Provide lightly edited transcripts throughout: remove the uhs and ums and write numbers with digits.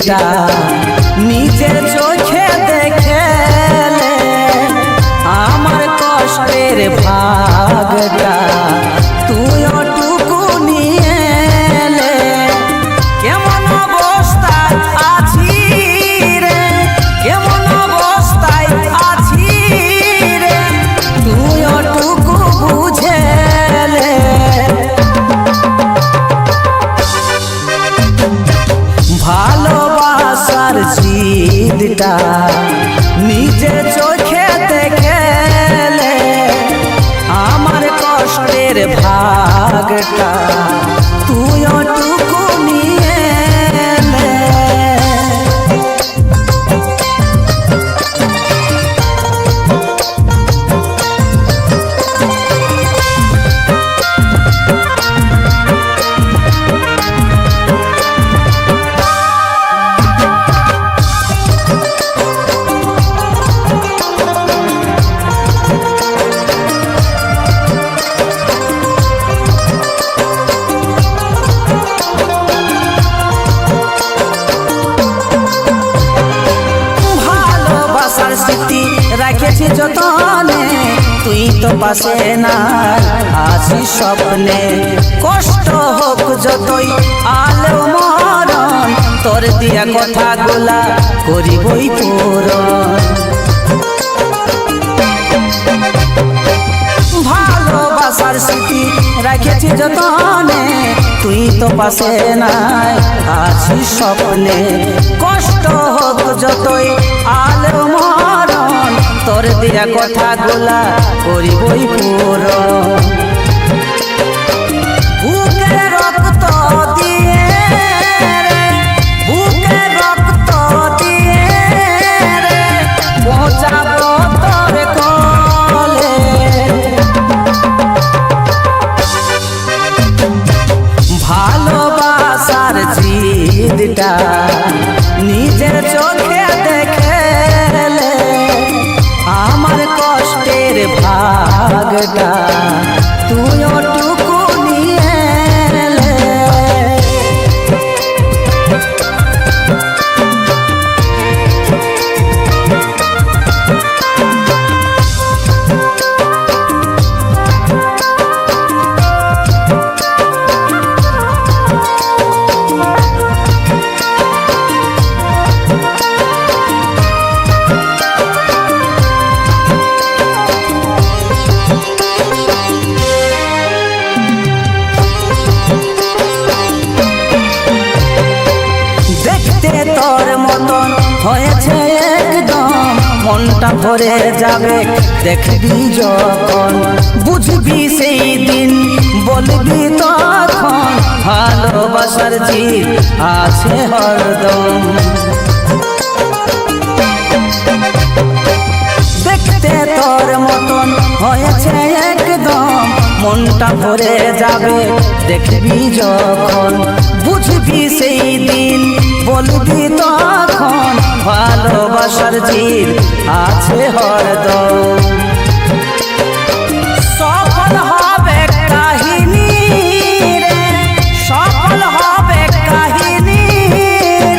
জিদটা নিজের চোখে দেখেলে আমার কষ্টের ভাগটা তুই ওটুকু নিয়ে এলে। কেমন অবস্থায় আছি রে, কেমন অবস্থায় আছি রে, তুই ওটুকু বুঝেলে। ভালোবাসার জিদটা নিজের চোখে দেখেলে আমার কষ্টের ভাগটা তুই ওটুকু নিয়ে এলে। রাখেছি যতনে তুই তো পাশে না আছিস স্বপ্নে। কষ্ট হোক যতই আলো মরণ তোর দিয়া কথাগুলা করিবই পূরণ। ভালোবাসার স্মৃতি রাখেছি যতনে তুই তো পাশে নাই আছিস স্বপ্নে। কষ্ট হোক যতই আলো মরণ তোর দিয়া কথাগুলা করিবই পূরণ। বুকে রক্ত দিয়ে রে, বুকে রক্ত দিয়ে রে পৌঁছাবো তোর কোলে। ভালোবাসার জিদটা নিজের চোখে দেখেলে আমার কষ্টের ভাগটা তুই ওটুকু নিয়ে এলে। তোর মতন হয়েছে একদম মনটা ভরে যাবে দেখবি যখন। বুঝবি সেই দিন বলবি তখন ভালোবাসার জিদ আছে হরদম। দেখতে তোর মতন হয়েছে একদম মনটা ভরে যাবে দেখবি যখন। বুঝবি সেই দিন বলবি তখন ভালোবাসার জিদ আছে হরদম। সফল হবে কাহিনী রে, সফল হবে কাহিনী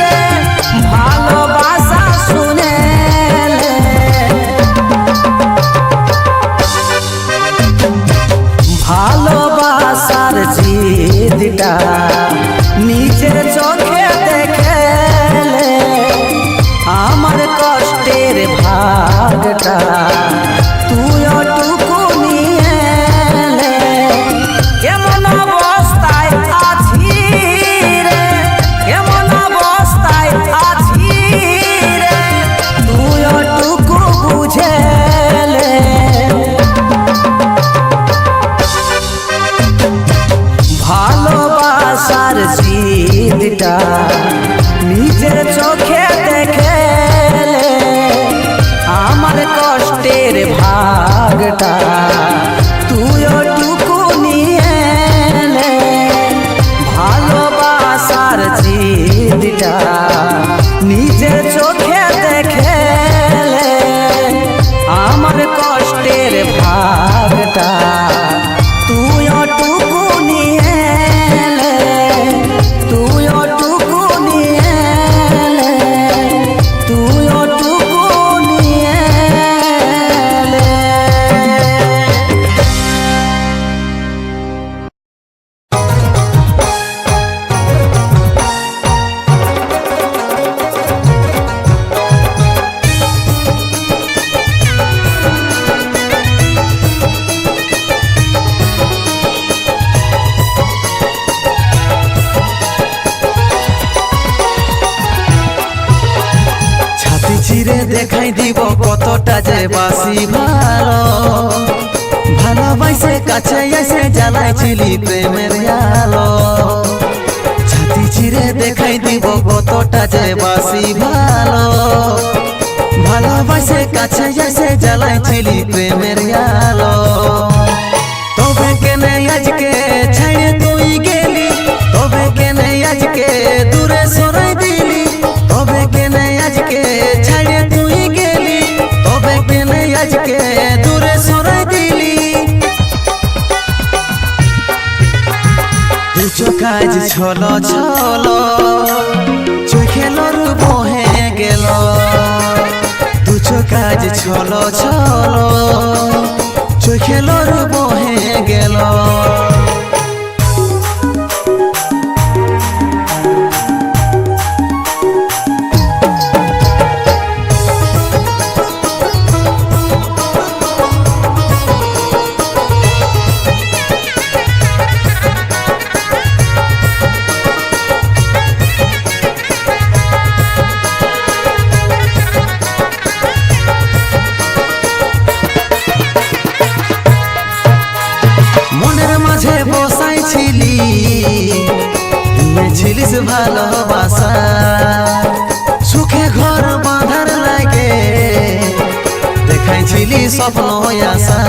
রে ভালোবাসা শুনে। ভালোবাসার জিদটা নিজের চোখে দেখেলে আমার কষ্টের ভাগটা তুই ওটুকু নিয়ে এলে। কেমন অবস্থায় আছি রে, কেমন অবস্থায় আছি রে, তুই ওটুকু বুঝেলে। ভালোবাসার জিদটা নিজের চোখে দেখেলে আমার কষ্টের ভাগটা তুই ওটুকু নিয়ে এলে। ভালোবাসার জিদটা নিজের চোখে দেখেলে আমার কষ্টের ভাগটা তুই ওটুকু নিয়ে এলে, তুই ওটুকু নিয়ে এলে। দেখাই দিব কতটা যে বাসি ভালো ভালোবাসে কাছে এসে জ্বালাইছিলি প্রেমের আলো ছাতি চিরে দেখাই দিব কতটা যে বাসি ভালো ভালোবাসে কাছে এসে জ্বালাইছিলি প্রেমের আলো তবে কেনে আজকে ছেড়ে তুই গেলি তবে কেনে আজকে দূরে সরাই দিলি তবে কেনে আজকে ছেড়ে তুই গেলি তবে কেনে আজকে দূরে সরাই দিলি দুচো কাজ ছলো ছলো চোখেলর বহে গেল দুচো কাজ ছলো ছলো চোখেলর বহে গেল ছিলিস ভালোবাসা সুখে ঘর বাঁধার লাগে দেখাইছিলি স্বপ্ন আশা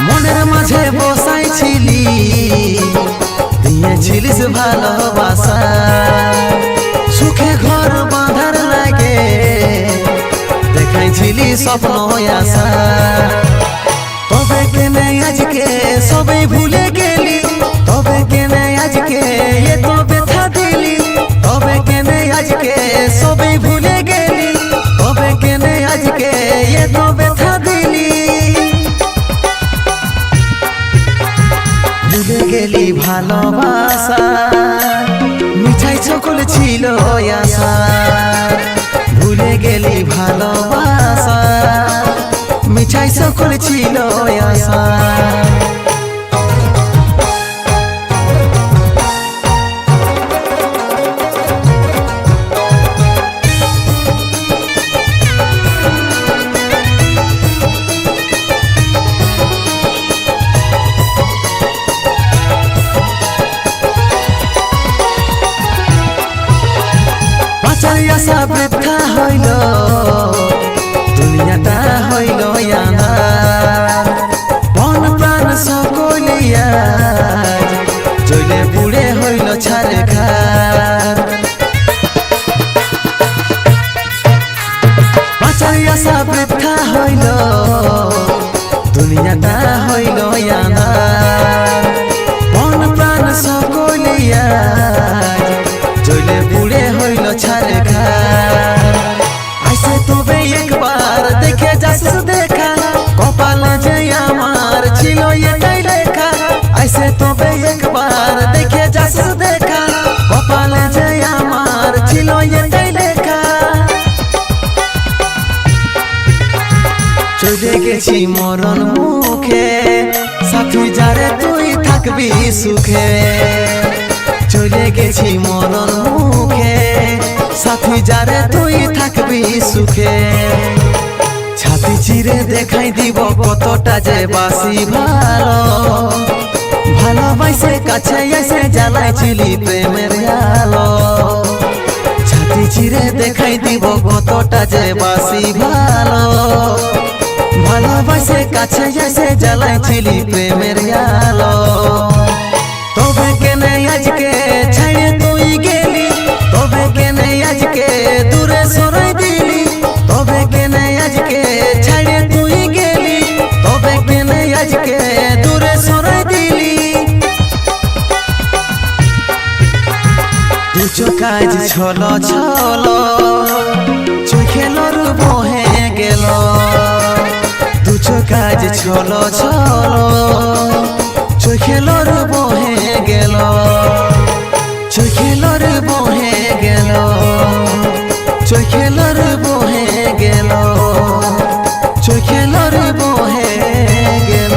মনের মাঝে বসাইছিলি দিয়েছিলিস ভালোবাসা সুখে ঘর বাঁধার লাগে দেখাইছিলি স্বপ্ন আশা তবে কেনে আজকে সবাই ভুলে গেলি তবে কেনে আজকে এত ব্যথা দিলি তবে কেনে আজকে সবাই ভুলে গেলি তবে কেনে আজকে এত ব্যথা দিলি ভুলে গেলি ভালোবাসা মিঠাই সকল ছিল আশা ভুলে গেলি ভালোবাসা মিঠাই সকল ছিল আশা পাচার আশা বৃথা হইল দুনিয়াটা হইল আঁধার মন প্রাণ সকলিয়া জলে পুড়ে হইল ছারখার পাচার আশা বৃথা হইল দুনিয়াটা হইল আঁধার মন প্রাণ সকলিয়া জলে পুড়ে হইল ছারখার আইসে তবে একবার দেখে যাস দেখা কপাল যে আমার ছিল এটাই লেখা আইসে তবে একবার দেখে যাস দেখা কপাল যে আমার ছিল এটাই লেখা চলে গেছি মরণ মুখে সাথী যারে তুই থাকবি সুখে চলে গেছি মরণ মুখে সাথী যারে তুই থাকবি সুখে ছাতি চিরে দেখাই দিব কতটা যে বাসি ভালো ভালোবাসে কাছে এসে জ্বালাইছিলি প্রেমের আলো ছাতি চিরে দেখাই দিব কতটা যে বাসি ভালো ভালোবাসে কাছে এসে জ্বালাইছিলি প্রেমের আলো তবে কেনে আজকে ছেড়ে তুই গেলি তবে কেনে আজকে দূরে সরাই দিলি তবে কেনে আজকে ছেড়ে তুই গেলি তবে কেনে আজকে দূরে সরাই দিলি দুচো কাজ ছলো ছলো চোখেলর বহে গেল দুচো কাজ ছলো ছলো চোখেলর বহে গেল চোখেলর বহে গেল চোখেলর বহে গেল চোখেলর বহে গেল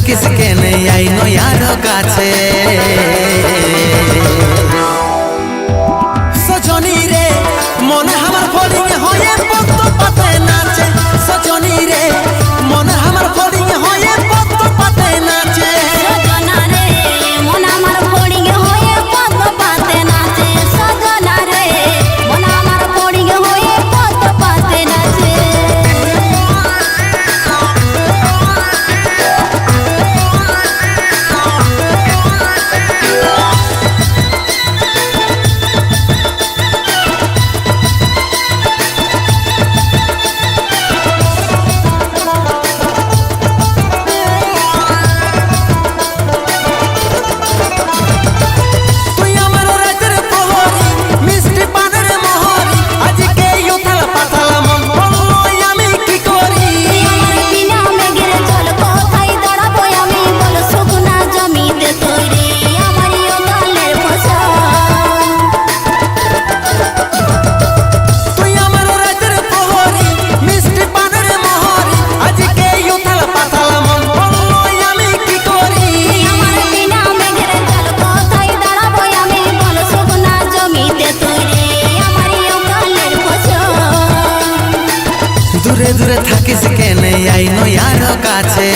থাকিস কেনে আই নয়ার কাছে সজনী রে মনে আমার ফড়িং হয়ে পদ্ম পাতে নাচে সজনী রে মনে আমার ফড়িং হয়ে পদ্ম পাতে নাচে সজনা রে মন আমার ফড়িং হয়ে পদ্ম পাতে নাচে সজনা রে মন আমার ফড়িং হয়ে পদ্ম পাতে নাচে দূরে দূরে থাকিস কেনে আই নয়ার কাছে